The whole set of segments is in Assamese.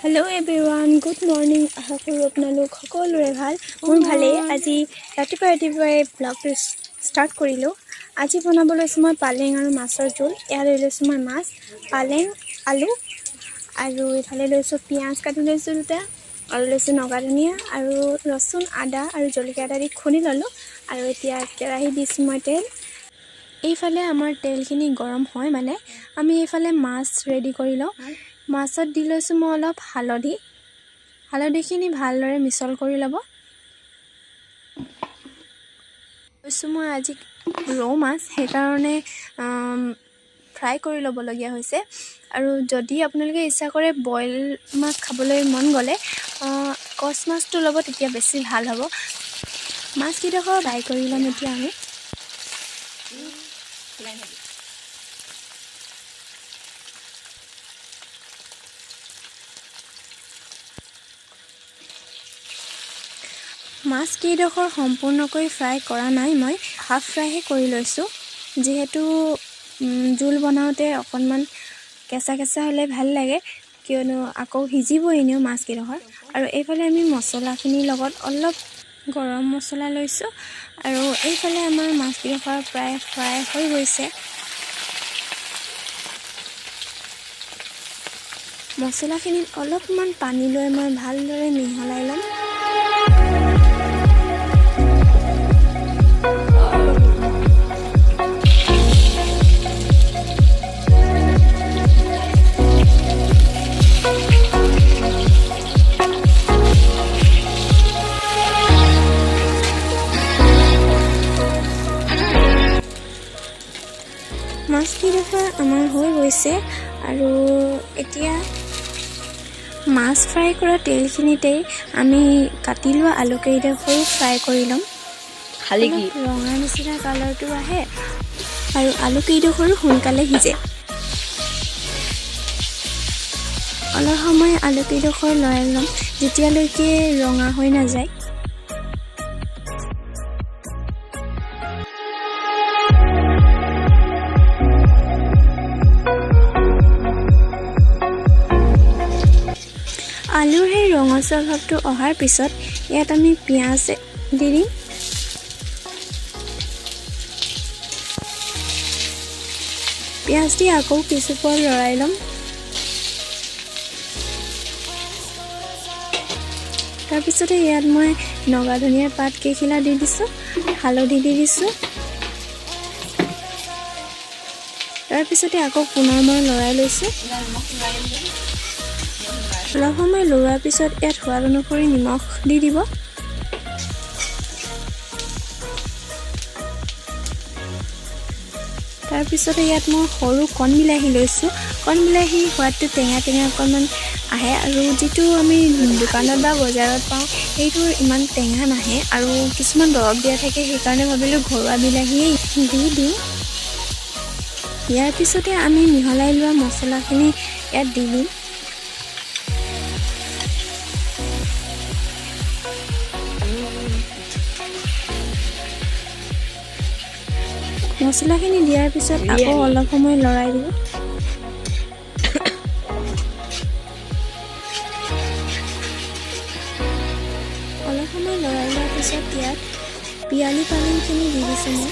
हेलो एवरीवन गुड मर्निंग आशा करूँ আপোনালোক সকলোৰে ভাল মোৰ ভালেই আজি ৰাতিপুৱাই ব্লগটো ষ্টাৰ্ট কৰিলোঁ আজি বনাব লৈছোঁ মই পালেং আৰু মাছৰ জোল এয়া লৈ লৈছোঁ মই মাছ পালেং আলু আৰু ইফালে লৈছোঁ পিঁয়াজ কাটি লৈছোঁ দুটা আৰু লৈছোঁ নগা ধনিয়া আৰু ৰচুন আদা আৰু জলকীয়া এটা দি খুন্দি ল'লোঁ আৰু এতিয়া কেৰাহী দিছোঁ মই তেল এইফালে আমাৰ তেলখিনি গৰম হয় মানে আমি এইফালে মাছ ৰেডি কৰি লওঁ মাছত দি লৈছোঁ মই অলপ হালধিখিনি ভালদৰে মিছল কৰি ল'ব লৈছোঁ মই আজি ৰৌ মাছ সেইকাৰণে ফ্ৰাই কৰি ল'বলগীয়া হৈছে আৰু যদি আপোনালোকে ইচ্ছা কৰে বইল মাছ খাবলৈ মন গ'লে কচ মাছটো ল'ব তেতিয়া বেছি ভাল হ'ব মাছকেইডোখৰ ফ্ৰাই কৰি ল'ম এতিয়া আমি মাছকেইডোখৰ সম্পূৰ্ণকৈ ফ্ৰাই কৰা নাই মই হাফ ফ্ৰাইহে কৰি লৈছোঁ যিহেতু জোল বনাওঁতে অকণমান কেঁচা হ'লে ভাল লাগে কিয়নো আকৌ সিজিব এনেও মাছকেইডোখৰ আৰু এইফালে আমি মছলাখিনিৰ লগত অলপ গৰম মছলা লৈছোঁ আৰু এইফালে আমাৰ মাছকেইডোখৰ প্ৰায় ফ্ৰাই হৈ গৈছে মছলাখিনিত অলপমান পানী লৈ মই ভালদৰে মিহলাই ল'ম মাছকেইডোখৰ আমাৰ হৈ গৈছে আৰু এতিয়া মাছ ফ্ৰাই কৰা তেলখিনিতেই আমি কাটি লোৱা আলুকেইডোখৰো ফ্ৰাই কৰি ল'ম খালি কি ৰঙা নিচিনা কালাৰটো আহে আৰু আলুকেইডোখৰো সোনকালে সিজে অলপ সময় আলুকেইডোখৰ লৰাই ল'ম যেতিয়ালৈকে ৰঙা হৈ নাযায় আলুৰ সেই ৰঙচুৱা ভাৱটো অহাৰ পিছত ইয়াত আমি পিঁয়াজ দি দিম পিঁয়াজ দি আকৌ কিছুপৰ লৰাই ল'ম তাৰপিছতে ইয়াত মই নগা ধনিয়াৰ পাত কেইখিলা দি দিছোঁ হালধি দি দিছোঁ তাৰপিছতে আকৌ পুনৰ মই লৰাই লৈছোঁ অলপ সময় লৰোৱাৰ পিছত ইয়াত সোৱাদ অনুসৰি নিমখ দি দিব তাৰপিছতে ইয়াত মই সৰু কণ বিলাহী লৈছোঁ কণ বিলাহী সোৱাদটো টেঙা অকণমান আহে আৰু যিটো আমি দোকানত বা বজাৰত পাওঁ সেইটো ইমান টেঙা নাহে আৰু কিছুমান দৰৱ দিয়া থাকে সেইকাৰণে ভাবিলোঁ ঘৰুৱা বিলাহীয়ে দি দিওঁ ইয়াৰ পিছতে আমি মিহলাই লোৱা মছলাখিনি ইয়াত দি দিম মছলাখিনি দিয়াৰ পিছত আকৌ অলপ সময় লৰাই দিব অলপ সময় লৰাই লোৱাৰ পিছত ইয়াত পিয়ালি পালেংখিনি দি দিছোঁ মই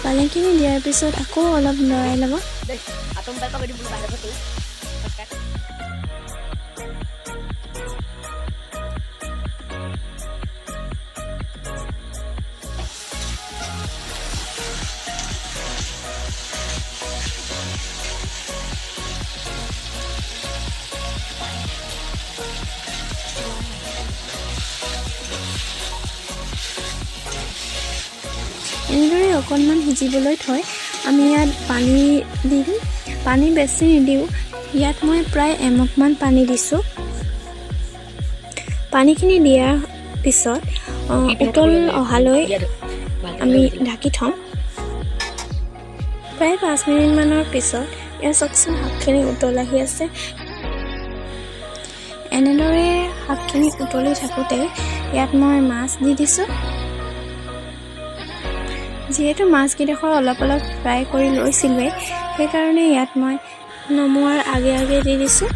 পালেংখিনি দিয়াৰ পিছত আকৌ অলপ লৰাই ল'ব এনেদৰে অকণমান সিজিবলৈ থৈ আমি ইয়াত পানী দি দিম পানী বেছি নিদিওঁ ইয়াত মই প্ৰায় এমগমান পানী দিছোঁ পানীখিনি দিয়াৰ পিছত উতল অহালৈ আমি ঢাকি থ'ম প্ৰায় 5 মিনিটমানৰ পিছত ইয়াৰ চাওকচোন শাকখিনি উতল আহি আছে এনেদৰে শাকখিনি উতলি থাকোঁতে ইয়াত মই মাছ দি দিছোঁ। যিহেতু মাছকেইডোখৰ অলপ অলপ ফ্ৰাই কৰি লৈছিলোঁৱেই, সেইকাৰণে ইয়াত মই নমোৱাৰ আগে আগে দি দিছোঁ।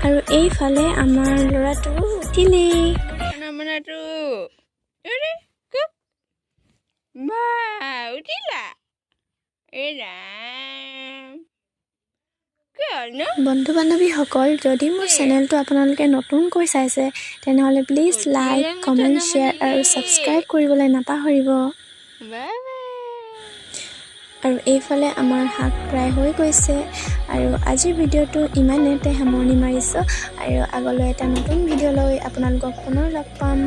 আৰু এইফালে আমাৰ ল'ৰাটো উঠিলেই। বন্ধু বান্ধৱীসকল, যদি মোৰ চেনেলটো আপোনালোকে নতুনকৈ চাইছে তেনেহ'লে প্লিজ লাইক, কমেণ্ট, শ্বেয়াৰ আৰু ছাবস্ক্ৰাইব কৰিবলৈ নাপাহৰিব। আৰু এইফালে আমাৰ শাক প্ৰায় হৈ গৈছে। আৰু আজিৰ ভিডিঅ'টো ইমানতে সামৰণি মাৰিছোঁ। আৰু আগলৈ এটা নতুন ভিডিঅ' লৈ আপোনালোকক পুনৰ লগ পাম।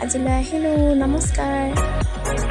আজিলৈ আহিলোঁ, নমস্কাৰ।